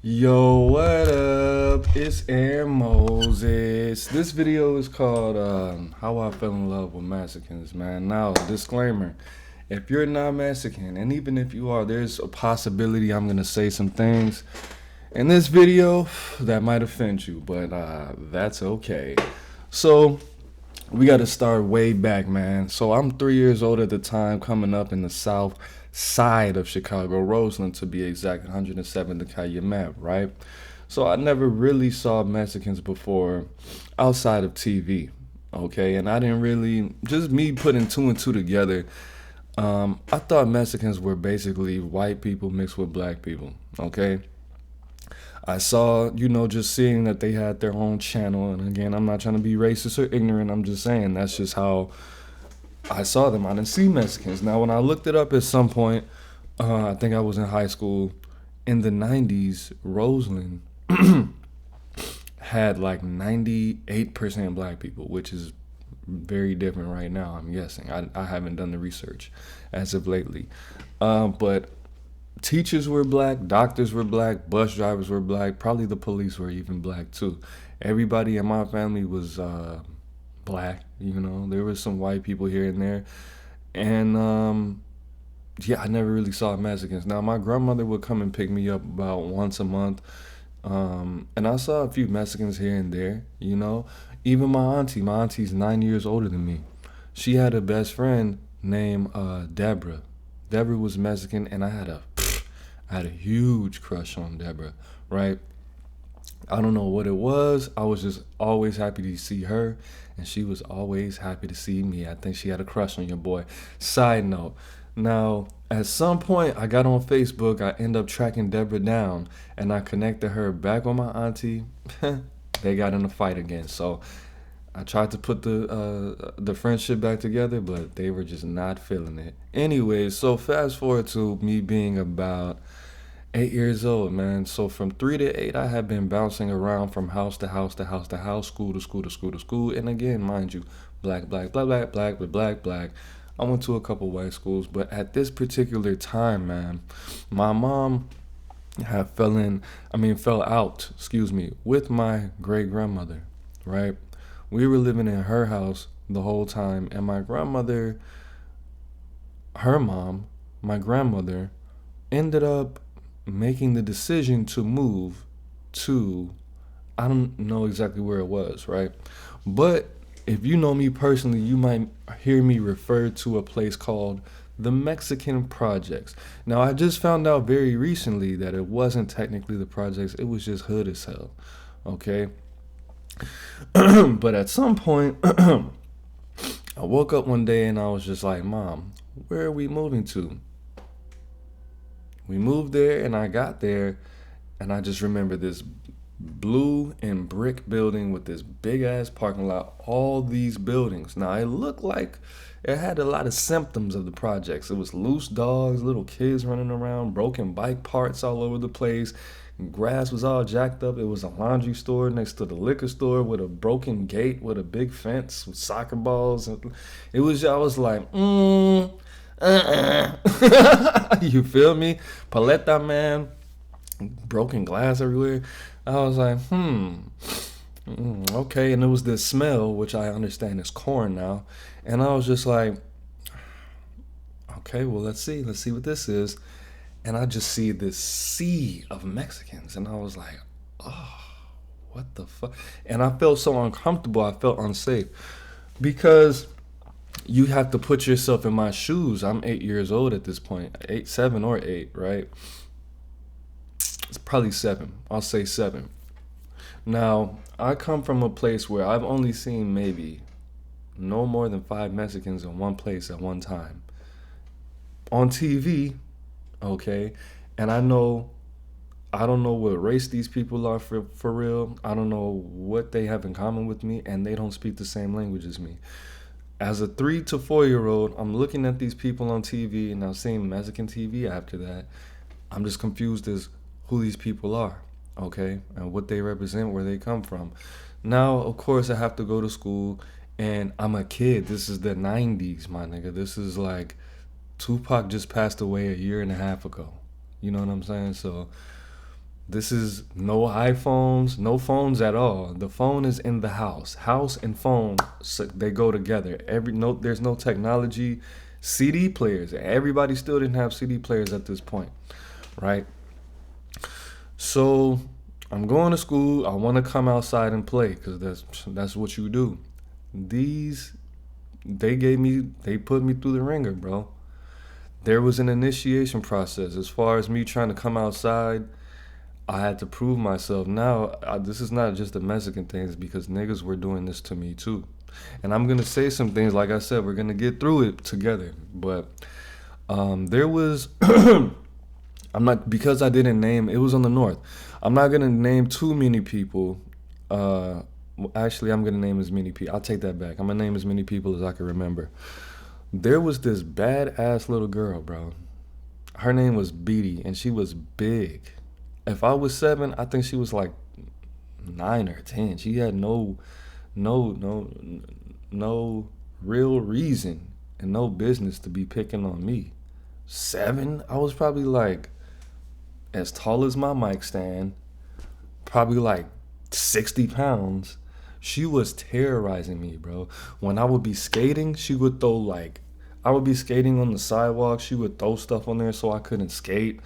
Yo, what up? It's Aaron Moses. This video is called How I Fell in Love with Mexicans, man. Now, disclaimer, if you're not Mexican, and even if you are, there's a possibility I'm going to say some things in this video that might offend you, but that's okay. So, we got to start way back, man. So I'm 3 years old at the time, coming up in the south side of Chicago, Roseland to be exact, 107 to Calumet, right? So I never really saw Mexicans before outside of TV, okay? And I didn't really, just me putting two and two together, I thought Mexicans were basically white people mixed with black people, okay? I saw, just seeing that they had their own channel. And again, I'm not trying to be racist or ignorant. I'm just saying that's just how I saw them. I didn't see Mexicans. Now, when I looked it up at some point, I think I was in high school, in the 90s, Roseland had like 98% black people, which is very different right now, I'm guessing. I haven't done the research as of lately. But teachers were black, doctors were black, bus drivers were black, probably the police were even black too. Everybody in my family was black, There was some white people here and there. And yeah, I never really saw Mexicans. Now, my grandmother would come and pick me up about once a month. And I saw a few Mexicans here and there, Even my auntie's 9 years older than me. She had a best friend named Deborah. Deborah was Mexican, and I had a huge crush on Deborah, right? I don't know what it was. I was just always happy to see her, and she was always happy to see me. I think she had a crush on your boy. Side note, now, at some point, I got on Facebook. I end up tracking Deborah down, and I connected her back with my auntie. They got in a fight again, so I tried to put the friendship back together, but they were just not feeling it. Anyways, so fast forward to me being about 8 years old, man. So from 3 to 8, I had been bouncing around from house to house to house to house, school to school to school to school. And again, mind you, black, black, black, black, black, with black, black. I went to a couple white schools, but at this particular time, man, my mom had fell out, with my great grandmother, right? We were living in her house the whole time, and my grandmother, her mom, my grandmother, ended up making the decision to move to, I don't know exactly where it was, right? But if you know me personally, you might hear me refer to a place called the Mexican Projects. Now, I just found out very recently that it wasn't technically the projects, it was just hood as hell, okay? But at some point, I woke up one day and I was just like, Mom, where are we moving to? We moved there, and I got there, and I just remember this blue and brick building with this big ass parking lot, all these buildings. Now, it looked like it had a lot of symptoms of the projects. It was loose dogs, little kids running around, broken bike parts all over the place. Grass was all jacked up. It was a laundry store next to the liquor store with a broken gate with a big fence with soccer balls. I was like, You feel me? Paleta, man. Broken glass everywhere. I was like, okay. And it was this smell, which I understand is corn now. And I was just like, okay, well, let's see what this is. And I just see this sea of Mexicans. And I was like, oh, what the fuck? And I felt so uncomfortable. I felt unsafe. Because you have to put yourself in my shoes. I'm 8 years old at this point. 7 or 8, right? It's probably 7. I'll say 7. Now, I come from a place where I've only seen maybe no more than 5 Mexicans in one place at one time. On TV, okay? And I don't know what race these people are for real. I don't know what they have in common with me, and they don't speak the same language as me. As a 3 to 4 year old, I'm looking at these people on TV, and I'm seeing Mexican TV after that. I'm just confused as who these people are, okay? And what they represent, where they come from. Now, of course, I have to go to school, and I'm a kid. This is the 90s, my nigga. This is like Tupac just passed away a year and a half ago. You know what I'm saying? So This is no iPhones, no phones at all. The phone is in the house. House and phone, they go together. There's no technology. CD players. Everybody still didn't have CD players at this point, right? So I'm going to school. I want to come outside and play because that's what you do. These they put me through the ringer, bro. There was an initiation process as far as me trying to come outside. I had to prove myself. Now, this is not just a Mexican thing, it's because niggas were doing this to me too. And I'm gonna say some things, like I said, we're gonna get through it together. But there was, I'm not, because I didn't name, it was on the north. I'm not gonna name too many people. Actually, I'm gonna name as many people. I'll take that back. I'm gonna name as many people as I can remember. There was this badass little girl, bro. Her name was Beatty, and she was big. If I was 7, I think she was like 9 or 10. She had no real reason and no business to be picking on me. 7, I was probably like as tall as my mic stand, probably like 60 pounds. She was terrorizing me, bro. When I would be skating, she would throw like, I would be skating on the sidewalk. She would throw stuff on there so I couldn't skate.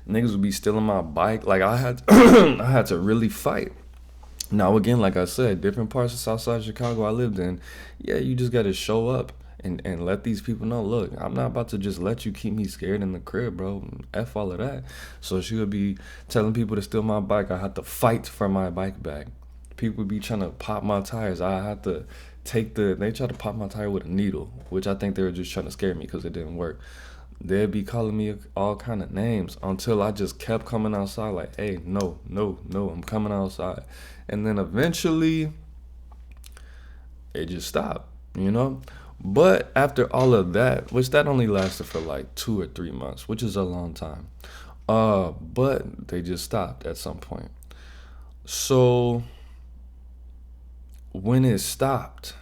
Niggas would be stealing my bike. Like I had, I had to really fight. Now again, like I said, different parts of Southside Chicago I lived in. Yeah, you just got to show up and let these people know. Look, I'm not about to just let you keep me scared in the crib, bro. F all of that. So she would be telling people to steal my bike. I had to fight for my bike back. People would be trying to pop my tires. I had to they tried to pop my tire with a needle, which I think they were just trying to scare me because it didn't work. They'd be calling me all kind of names until I just kept coming outside like, hey, no, I'm coming outside. And then eventually it just stopped, you know? But after all of that, which that only lasted for like 2 or 3 months, which is a long time. But they just stopped at some point. So when it stopped,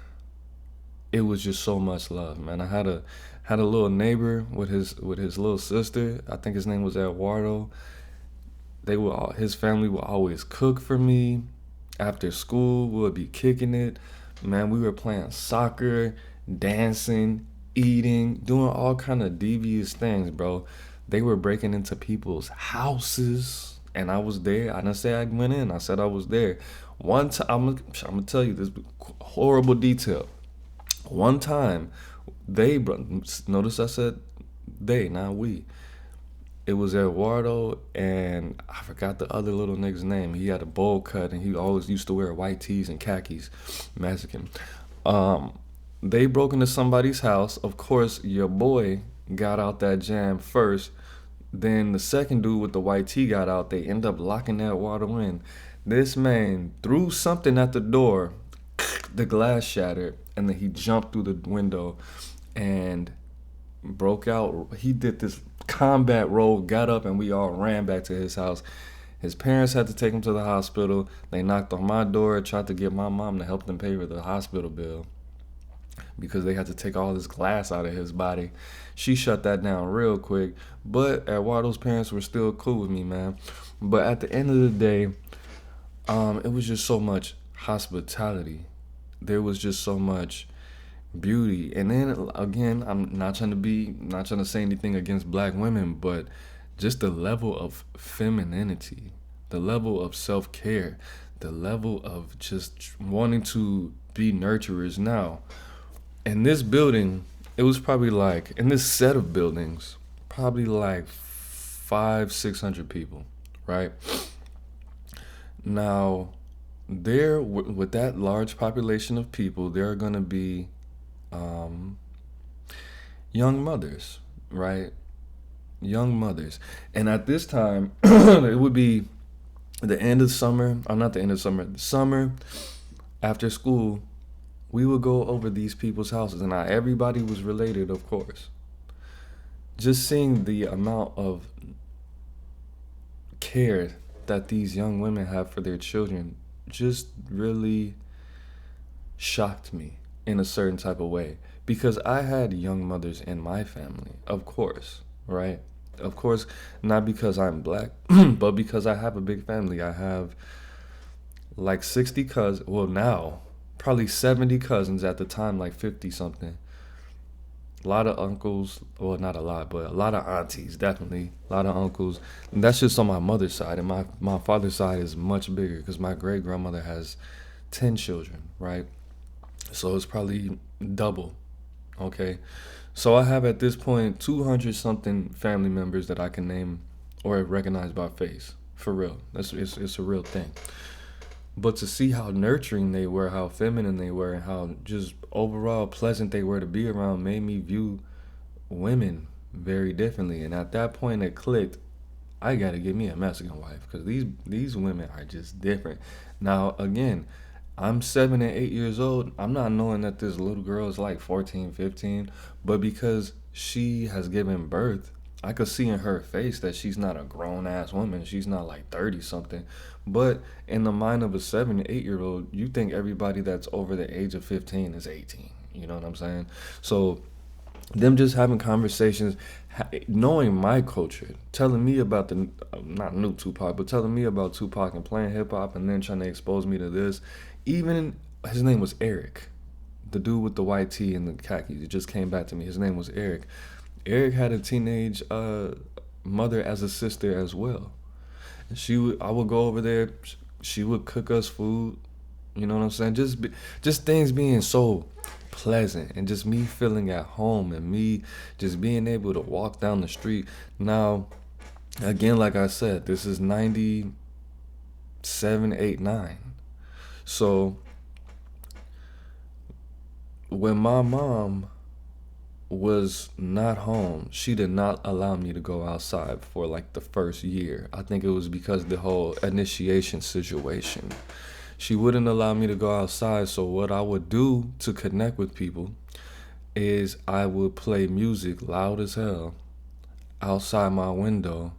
it was just so much love, man. I had a little neighbor with his little sister. I think his name was Eduardo. His family would always cook for me. After school, we would be kicking it. Man, we were playing soccer, dancing, eating, doing all kind of devious things, bro. They were breaking into people's houses, and I was there. I didn't say I went in. I said I was there. One time, I'm gonna tell you this horrible detail. One time, notice I said they, not we. It was Eduardo, and I forgot the other little nigga's name. He had a bowl cut, and he always used to wear white tees and khakis. Mexican. They broke into somebody's house. Of course, your boy got out that jam first. Then the second dude with the white tee got out. They end up locking that water in. This man threw something at the door. The glass shattered, and then he jumped through the window and broke out. He did this combat roll, got up, and we all ran back to his house. His parents had to take him to the hospital. They knocked on my door, tried to get my mom to help them pay for the hospital bill because they had to take all this glass out of his body. She shut that down real quick, but Eduardo's parents were still cool with me, man. But at the end of the day, it was just so much hospitality. There was just so much beauty. And then again, I'm not trying to say anything against black women, but just the level of femininity, the level of self-care, the level of just wanting to be nurturers. Now, in this building, it was probably like, in this set of buildings, probably like 500-600 people, right? Now, with that large population of people, there are going to be young mothers, right? Young mothers. And at this time, it would be the end of summer, or not the end of summer, summer after school, we would go over these people's houses. And not everybody was related, of course. Just seeing the amount of care that these young women have for their children just really shocked me in a certain type of way, because I had young mothers in my family, of course, right? Of course, not because I'm black, but because I have a big family. I have like 60 cousins. Well, now probably 70 cousins, at the time like 50 something. A lot of uncles, well, not a lot, but a lot of aunties, definitely. A lot of uncles. And that's just on my mother's side. And my father's side is much bigger because my great grandmother has 10 children, right? So it's probably double, okay? So I have at this point 200 something family members that I can name or recognize by face. For real. It's a real thing. But to see how nurturing they were, how feminine they were, and how just overall pleasant they were to be around made me view women very differently. And at that point, it clicked. I gotta get me a Mexican wife because these women are just different. Now, again, I'm 7 and 8 years old. I'm not knowing that this little girl is like 14, 15, but because she has given birth, I could see in her face that she's not a grown ass woman. She's not like 30 something. But in the mind of a 7 to 8 year old, you think everybody that's over the age of 15 is 18. You know what I'm saying? So them just having conversations, knowing my culture, telling me about the not new Tupac, but telling me about Tupac and playing hip hop, and then trying to expose me to this. Even his name was Eric, the dude with the white tee and the khakis. It just came back to me. His name was Eric. Eric had a teenage mother as a sister as well. I would go over there. She would cook us food. You know what I'm saying? Just things being so pleasant, and just me feeling at home, and me just being able to walk down the street. Now, again, like I said, this is 97, 8, 9. So when my mom was not home, she did not allow me to go outside for like the first year. I think it was because the whole initiation situation. She wouldn't allow me to go outside, so what I would do to connect with people is I would play music loud as hell outside my window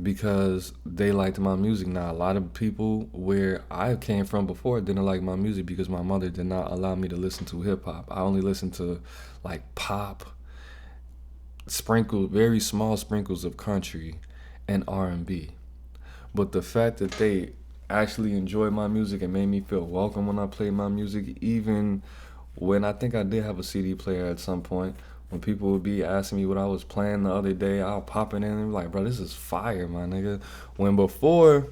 because they liked my music. Now, a lot of people where I came from before didn't like my music because my mother did not allow me to listen to hip hop. I only listened to like pop, very small sprinkles of country and R&B. But the fact that they actually enjoyed my music and made me feel welcome when I played my music, even when I think I did have a CD player at some point, when people would be asking me what I was playing the other day, I'll pop it in and be like, bro, this is fire, my nigga. When before,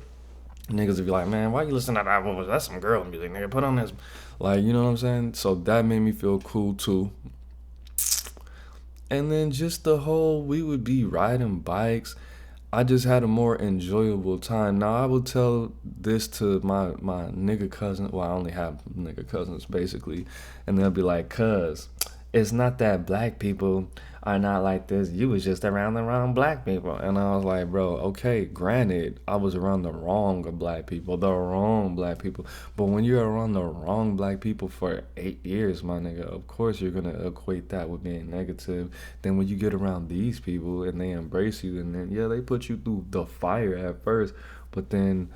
niggas would be like, man, why you listening to that? That's some girl music, nigga. Put on this. Like, you know what I'm saying? So that made me feel cool, too. And then just the whole, we would be riding bikes. I just had a more enjoyable time. Now, I would tell this to my nigga cousin. Well, I only have nigga cousins, basically. And they'll be like, cuz, it's not that black people are not like this. You was just around the wrong black people. And I was like, bro, okay, granted, I was around the wrong black people. But when you're around the wrong black people for 8 years, my nigga, of course you're going to equate that with being negative. Then when you get around these people and they embrace you, and then, yeah, they put you through the fire at first, but then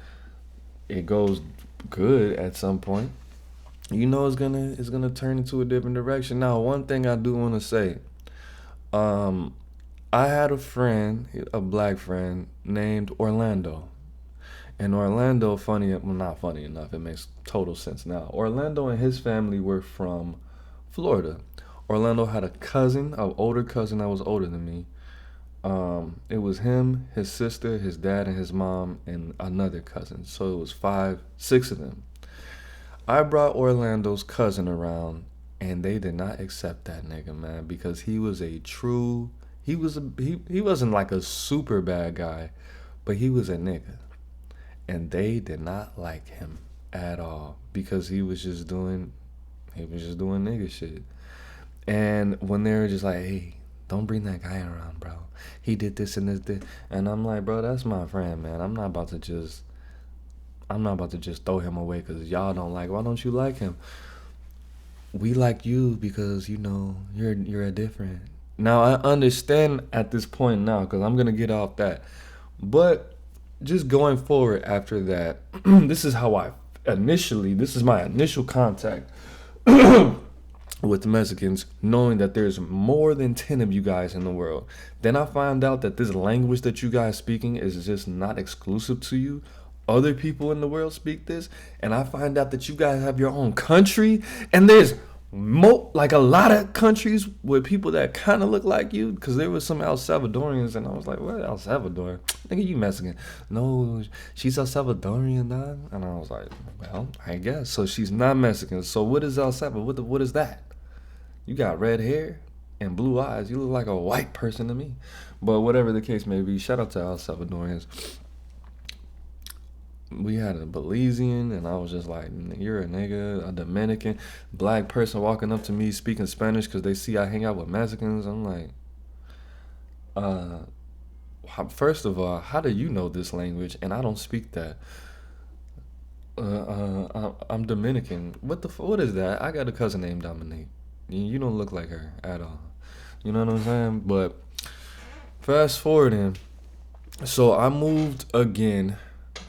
it goes good at some point. You know it's gonna turn into a different direction. Now, one thing I do want to say, I had a friend, a black friend named Orlando, and Orlando, not funny enough, it makes total sense now. Orlando and his family were from Florida. Orlando had a cousin, an older cousin that was older than me. It was him, his sister, his dad, and his mom, and another cousin. So it was 6 of them. I brought Orlando's cousin around, and they did not accept that nigga, man, because he wasn't like a super bad guy, but he was a nigga. And they did not like him at all because he was just doing nigga shit. And when they were just like, hey, don't bring that guy around, bro. He did this and this. And I'm like, bro, that's my friend, man. I'm not about to just throw him away because y'all don't like. Why don't you like him? We like you because, you know, you're a different. Now, I understand at this point now because I'm going to get off that. But just going forward after that, this is my initial contact with Mexicans, knowing that there's more than 10 of you guys in the world. Then I find out that this language that you guys speaking is just not exclusive to you. Other people in the world speak this, and I find out that you guys have your own country, and there's like a lot of countries with people that kind of look like you, because there was some El Salvadorians, and I was like, what El Salvador? Nigga, you Mexican. No, she's El Salvadorian, dog. And I was like, well, I guess. So she's not Mexican. So what is El Salvador? What is that? You got red hair and blue eyes. You look like a white person to me. But whatever the case may be, shout out to El Salvadorians. We had a Belizean, and I was just like, you're a nigga, a Dominican, black person walking up to me speaking Spanish because they see I hang out with Mexicans. I'm like, first of all, how do you know this language and I don't speak that? I'm Dominican. What is that? I got a cousin named Dominique. You don't look like her at all. You know what I'm saying? But fast forwarding, so I moved again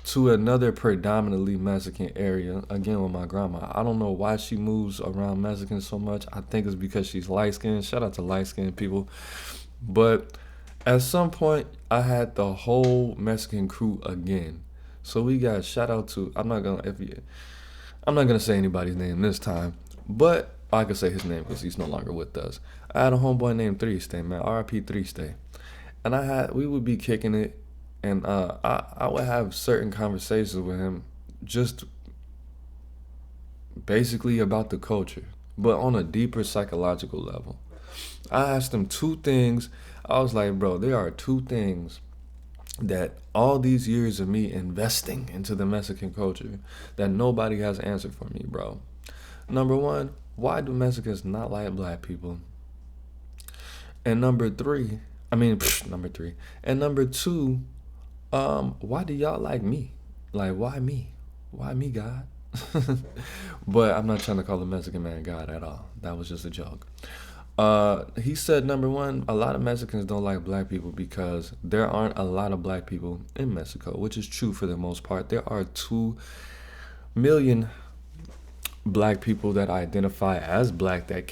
to another predominantly Mexican area, again with my grandma. I don't know why she moves around Mexicans so much. I think it's because she's light-skinned. Shout out to light-skinned people. But at some point, I had the whole Mexican crew again. So we got shout out to, I'm not gonna say anybody's name this time, but I could say his name because he's no longer with us. I had a homeboy named Triste, man, R.I.P. Triste. And we would be kicking it, and I would have certain conversations with him just basically about the culture, but on a deeper psychological level. I asked him two things. I was like, bro, there are two things that all these years of me investing into the Mexican culture that nobody has answered for me, bro. Number one, why do Mexicans not like black people? And number three, and number two, why do y'all like me? Like, why me? Why me, God? But I'm not trying to call the Mexican man God at all. That was just a joke. He said, number one, a lot of Mexicans don't like black people because there aren't a lot of black people in Mexico, which is true for the most part. There are 2 million black people that identify as black that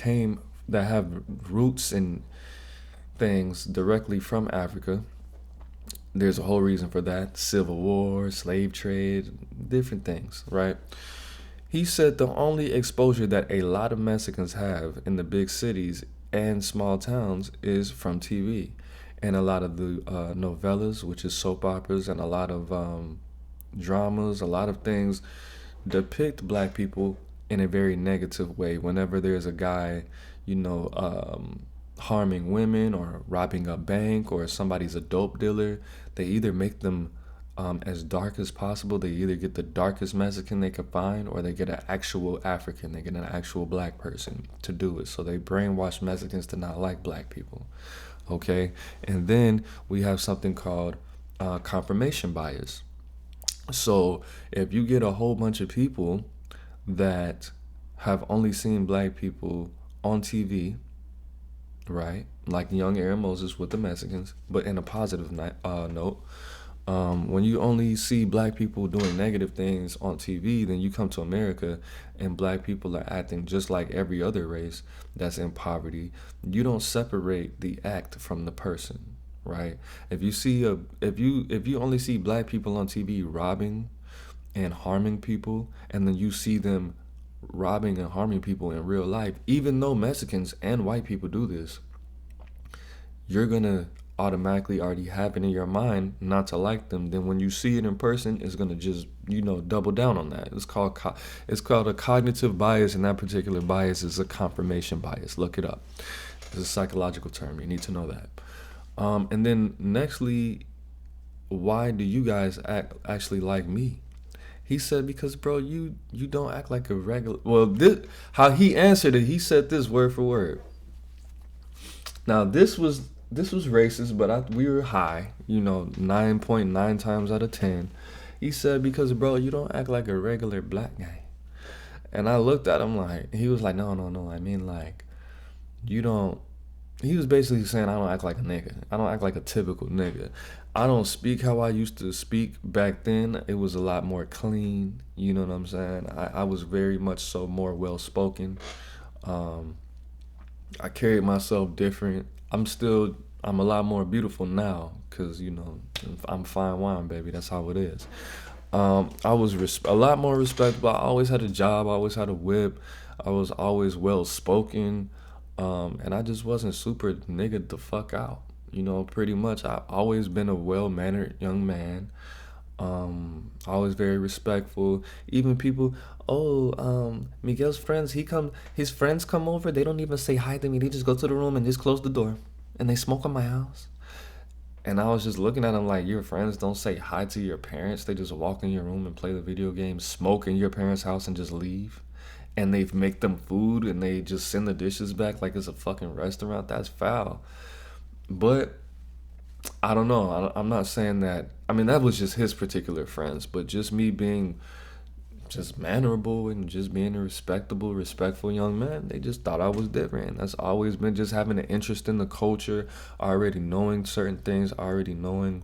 have roots and things directly from Africa. There's a whole reason for that. Civil War, slave trade, different things, right? He said the only exposure that a lot of Mexicans have in the big cities and small towns is from TV. And a lot of the novellas, which is soap operas, and a lot of dramas, a lot of things depict black people in a very negative way. Whenever there's a guy, harming women or robbing a bank, or somebody's a dope dealer, they either make them as dark as possible. They either get the darkest Mexican they could find, or they get an actual African, they get an actual black person to do it. So they brainwash Mexicans to not like black people. Okay? And then we have something called confirmation bias. So if you get a whole bunch of people that have only seen black people on TV, right? Like young aaronimoses with the Mexicans, but in a positive note. When you only see black people doing negative things on TV, then you come to America and black people are acting just like every other race that's in poverty. You don't separate the act from the person, right? If you only see black people on TV robbing and harming people, and then you see them robbing and harming people in real life, even though Mexicans and white people do this, you're gonna automatically already have it in your mind not to like them. Then when you see it in person, it's gonna just double down on that. It's called a cognitive bias, and that particular bias is a confirmation bias. Look it up. It's a psychological term. You need to know that. And then nextly, why do you guys actually like me? He said, because bro, you don't act like a regular. Well, how he answered it, he said this word for word. Now this was racist, but we were high, 9.9 times out of 10. He said, because bro, you don't act like a regular black guy. And I looked at him like, he was like, no, I mean, like, you don't. He was basically saying, I don't act like a nigga. I don't act like a typical nigga. I don't speak how I used to speak back then. It was a lot more clean. You know what I'm saying? I was very much so more well spoken. I carried myself different. I'm a lot more beautiful now because, I'm fine wine, baby. That's how it is. I was a lot more respectable. I always had a job. I always had a whip. I was always well spoken. And I just wasn't super nigga the fuck out. Pretty much. I always been a well mannered young man. Always very respectful. Even people, Miguel's friends, his friends come over, they don't even say hi to me. They just go to the room and just close the door. And they smoke in my house. And I was just looking at them like, your friends don't say hi to your parents. They just walk in your room and play the video game, smoke in your parents' house and just leave. And they make them food and they just send the dishes back like it's a fucking restaurant. That's foul. But I don't know. I'm not saying that. I mean, that was just his particular friends, but just me being just mannerable and just being a respectable, respectful young man, they just thought I was different. That's always been just having an interest in the culture, already knowing certain things, already knowing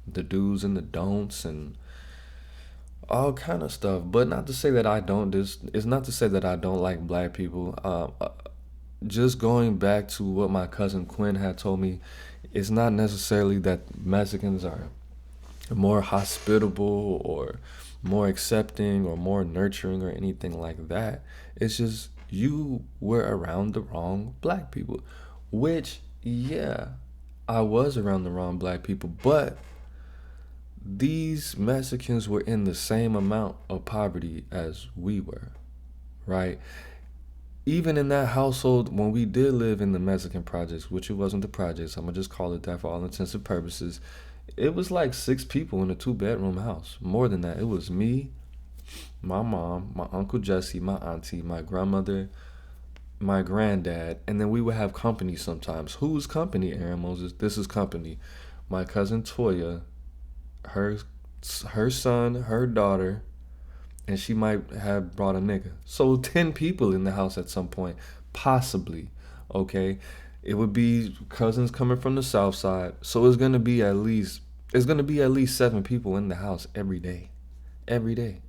the do's and the don'ts and all kind of stuff. But not to say that I don't. It's not to say that I don't like black people. Just going back to what my cousin Quinn had told me, it's not necessarily that Mexicans are more hospitable or more accepting or more nurturing or anything like that. It's just you were around the wrong black people, which, yeah, I was around the wrong black people, but these Mexicans were in the same amount of poverty as we were, right? Even in that household, when we did live in the Mexican projects, which it wasn't the projects, I'm gonna just call it that for all intents and purposes, it was like 6 people in a 2 bedroom house. More than that, it was me, my mom, my uncle Jesse, my auntie, my grandmother, my granddad, and then we would have company sometimes. Who's company, Aaron Moses? This is company. My cousin Toya, her her son, her daughter, and she might have brought a nigga. So 10 people in the house at some point, possibly. Okay, it would be cousins coming from the south side. So it's gonna be at least 7 people in the house every day, every day.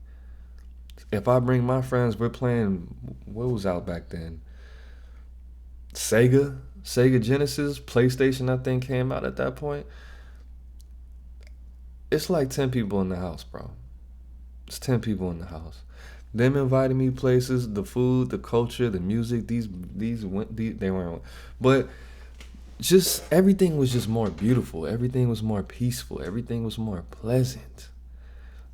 If I bring my friends, we're playing. What was out back then? Sega Genesis, PlayStation. I think came out at that point. It's like 10 people in the house, bro. It's 10 people in the house. Them inviting me places, the food, the culture, the music. These they weren't. But just everything was just more beautiful. Everything was more peaceful. Everything was more pleasant.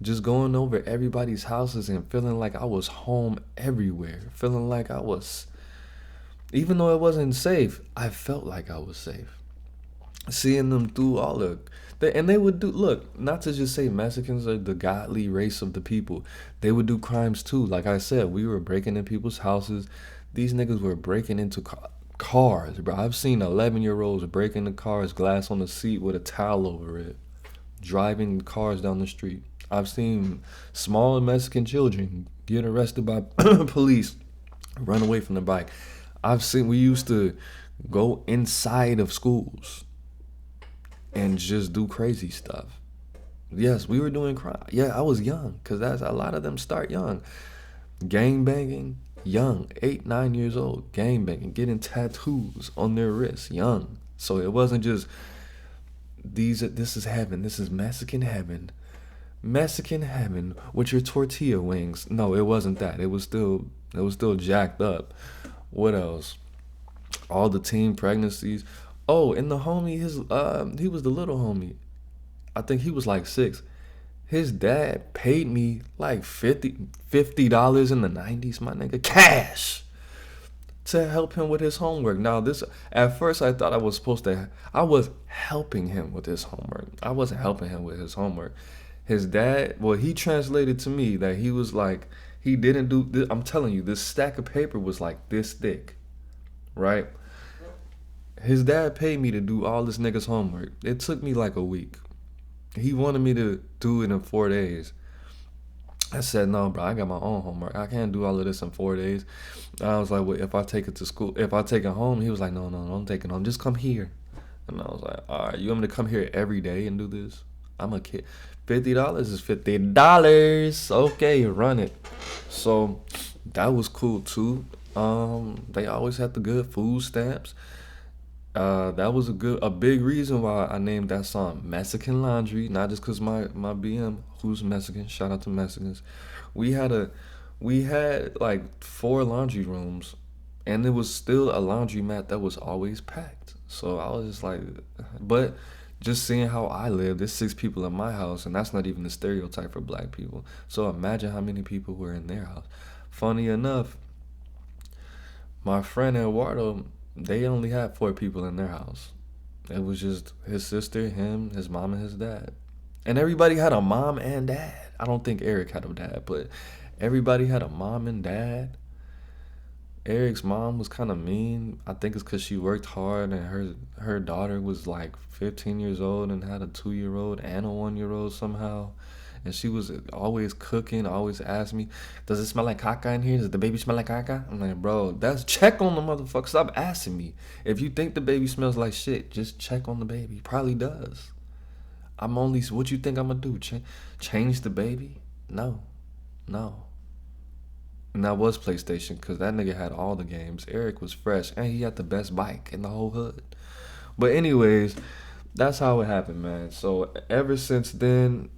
Just going over everybody's houses and feeling like I was home everywhere. Feeling like I was, even though it wasn't safe, I felt like I was safe. Seeing them through all and they would do, look, not to just say Mexicans are the godly race of the people. They would do crimes too. Like I said, we were breaking in people's houses. These niggas were breaking into cars, bro. I've seen 11-year-olds break into cars, glass on the seat with a towel over it, driving cars down the street. I've seen small Mexican children get arrested by police, run away from the bike. We used to go inside of schools and just do crazy stuff. Yes, we were doing crime. Yeah, I was young, because that's a lot of them start young. Gang banging, young, 8, 9 years old. Gang banging, getting tattoos on their wrists, young. So it wasn't just this is heaven. This is Mexican heaven. Mexican heaven with your tortilla wings. No, it wasn't that. It was still jacked up. What else? All the teen pregnancies. Oh, and the homie, he was the little homie. I think he was like 6. His dad paid me like $50 in the 90s, my nigga, cash, to help him with his homework. Now this, at first I thought I was helping him with his homework. I wasn't helping him with his homework. His dad, well, he translated to me that he was like, he didn't do this. I'm telling you, this stack of paper was like this thick, right? His dad paid me to do all this nigga's homework. It took me like a week. He wanted me to do it in 4 days. I said, no, bro, I got my own homework. I can't do all of this in 4 days. I was like, well, if I take it to school, if I take it home, he was like, no, don't take it home. Just come here. And I was like, all right, you want me to come here every day and do this? I'm a kid. $50 is $50. Okay, run it. So that was cool too. They always had the good food stamps. That was a big reason why I named that song Mexican Laundry, not just cause my BM who's Mexican. Shout out to Mexicans. We had a we had like 4 laundry rooms, and it was still a laundromat that was always packed. So I was just like, but just seeing how I live, there's 6 people in my house, and that's not even the stereotype for black people. So imagine how many people were in their house. Funny enough, my friend Eduardo, they only had 4 people in their house. It was just his sister, him, his mom, and his dad. And everybody had a mom and dad. I don't think Eric had a dad, but everybody had a mom and dad. Eric's mom was kind of mean. I think it's because she worked hard, and her daughter was like 15 years old and had a 2-year-old and a 1-year-old somehow. And she was always cooking, always asked me, "Does it smell like caca in here? Does the baby smell like caca?" I'm like, bro, that's check on the motherfucker. Stop asking me. If you think the baby smells like shit, just check on the baby. Probably does. What you think I'm gonna do? Change the baby? No. No. And that was PlayStation, because that nigga had all the games. Eric was fresh, and he had the best bike in the whole hood. But anyways, that's how it happened, man. So ever since then,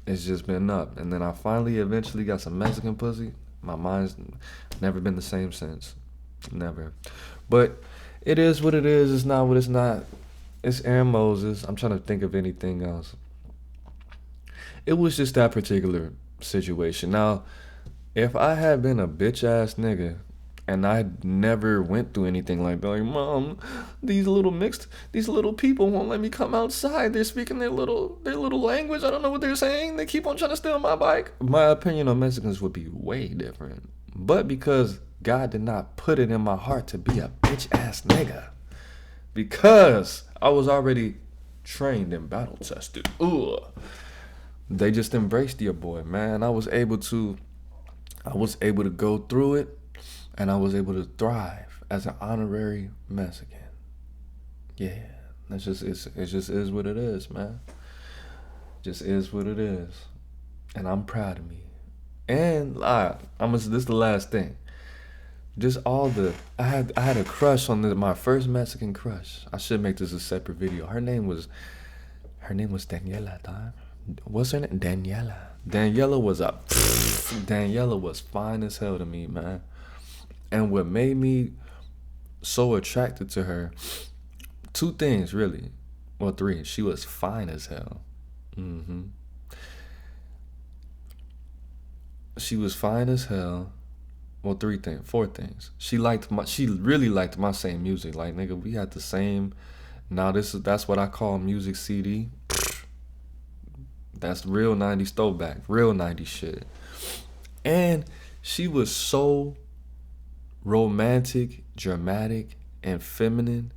it's just been up. And then I finally eventually got some Mexican pussy. My mind's never been the same since. Never. But it is what it is. It's not what it's not. It's Aaron Moses. I'm trying to think of anything else. It was just that particular situation. Now, if I had been a bitch ass nigga and I never went through anything like that, like, Mom, these little people won't let me come outside. They're speaking their little language. I don't know what they're saying. They keep on trying to steal my bike. My opinion on Mexicans would be way different. But because God did not put it in my heart to be a bitch ass nigga, because I was already trained and battle tested, they just embraced your boy, man. I was able to go through it, and I was able to thrive as an honorary Mexican. Yeah, it just is what it is, man. Just is what it is, and I'm proud of me. And this is the last thing. Just I had a crush on my first Mexican crush. I should make this a separate video. Her name was Daniela, dog. What's her name? Daniela. Daniela was fine as hell to me, man. And what made me so attracted to her, 2 things really. Well, 3. She was fine as hell. She was fine as hell. Well, 4 things. She really liked my same music. Like, nigga, we had the same. Now that's what I call music CD. That's real 90s throwback, real 90s shit. And she was so romantic, dramatic, and feminine.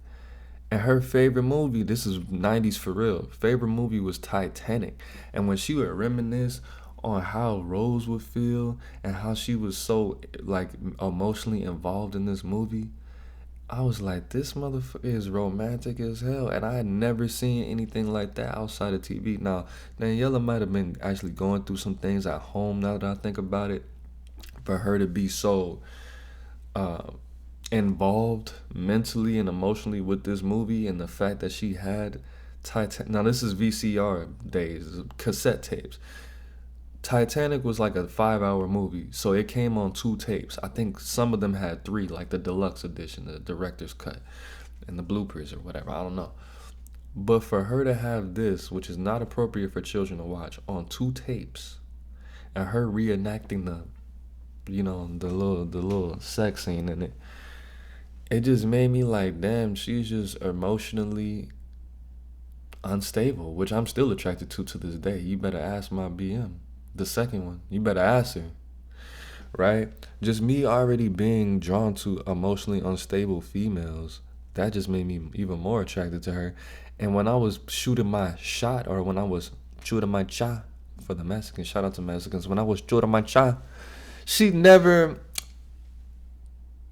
And her favorite movie, this is 90s for real, favorite movie was Titanic. And when she would reminisce on how Rose would feel and how she was so like emotionally involved in this movie, I was like, this motherfucker is romantic as hell. And I had never seen anything like that outside of TV. Now, Daniela might have been actually going through some things at home, now that I think about it. For her to be so involved mentally and emotionally with this movie, and the fact that she had Now, this is VCR days, cassette tapes. Titanic was like a 5-hour movie, so it came on 2 tapes. I think some of them had 3, like the deluxe edition, the director's cut, and the bloopers or whatever, I don't know. But for her to have this, which is not appropriate for children to watch, on 2 tapes, and her reenacting the little sex scene in it, it just made me like, damn, she's just emotionally unstable, which I'm still attracted to this day. You better ask my BM. The second one, you better ask her, right? Just me already being drawn to emotionally unstable females, that just made me even more attracted to her. And when I was shooting my shot, or when I was shooting my cha for the Mexicans, shout out to Mexicans, when I was shooting my cha, she never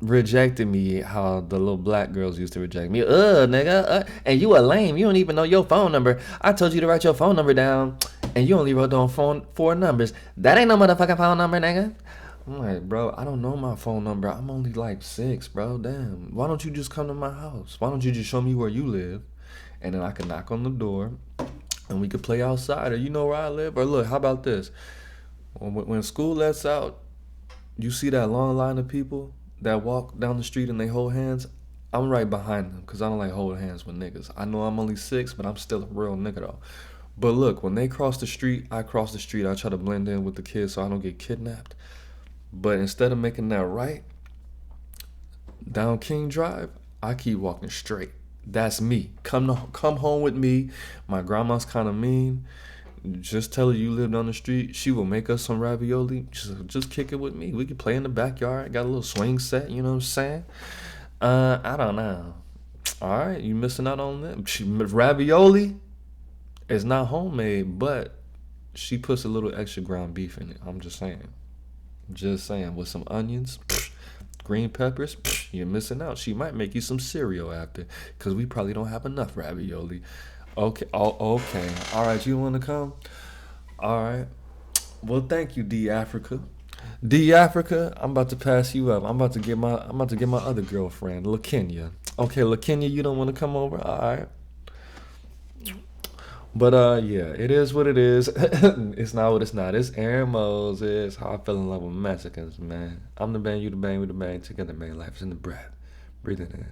rejected me how the little black girls used to reject me. Nigga, and you a lame. You don't even know your phone number. I told you to write your phone number down, and you only wrote down 4 numbers. That ain't no motherfucking phone number, nigga. I'm like, bro, I don't know my phone number. I'm only like 6, bro. Damn. Why don't you just come to my house? Why don't you just show me where you live? And then I can knock on the door and we could play outside. Or you know where I live? Or look, how about this? When school lets out, you see that long line of people that walk down the street and they hold hands? I'm right behind them because I don't like holding hands with niggas. I know I'm only 6, but I'm still a real nigga though. But look, when they cross the street, I cross the street. I try to blend in with the kids so I don't get kidnapped. But instead of making that right down King Drive, I keep walking straight. That's me. Come home with me. My grandma's kind of mean. Just tell her you live down the street. She will make us some ravioli. Just kick it with me. We can play in the backyard. Got a little swing set. You know what I'm saying? I don't know. All right, you missing out on that. Ravioli is not homemade, but she puts a little extra ground beef in it. I'm just saying. Just saying. With some onions, green peppers, you're missing out. She might make you some cereal after, because we probably don't have enough ravioli. Okay. Oh, okay. All right. You want to come? All right. Well, thank you, D Africa. D Africa, I'm about to pass you up. I'm about to get my other girlfriend, LaKenya. Okay, LaKenya, you don't want to come over? All right. But yeah, it is what it is. It's not what it's not. It's Aaron Moses. How I fell in love with Mexicans, man. I'm the bang, you the bang, we the bang. Together, man. Life is in the breath. Breathe it in.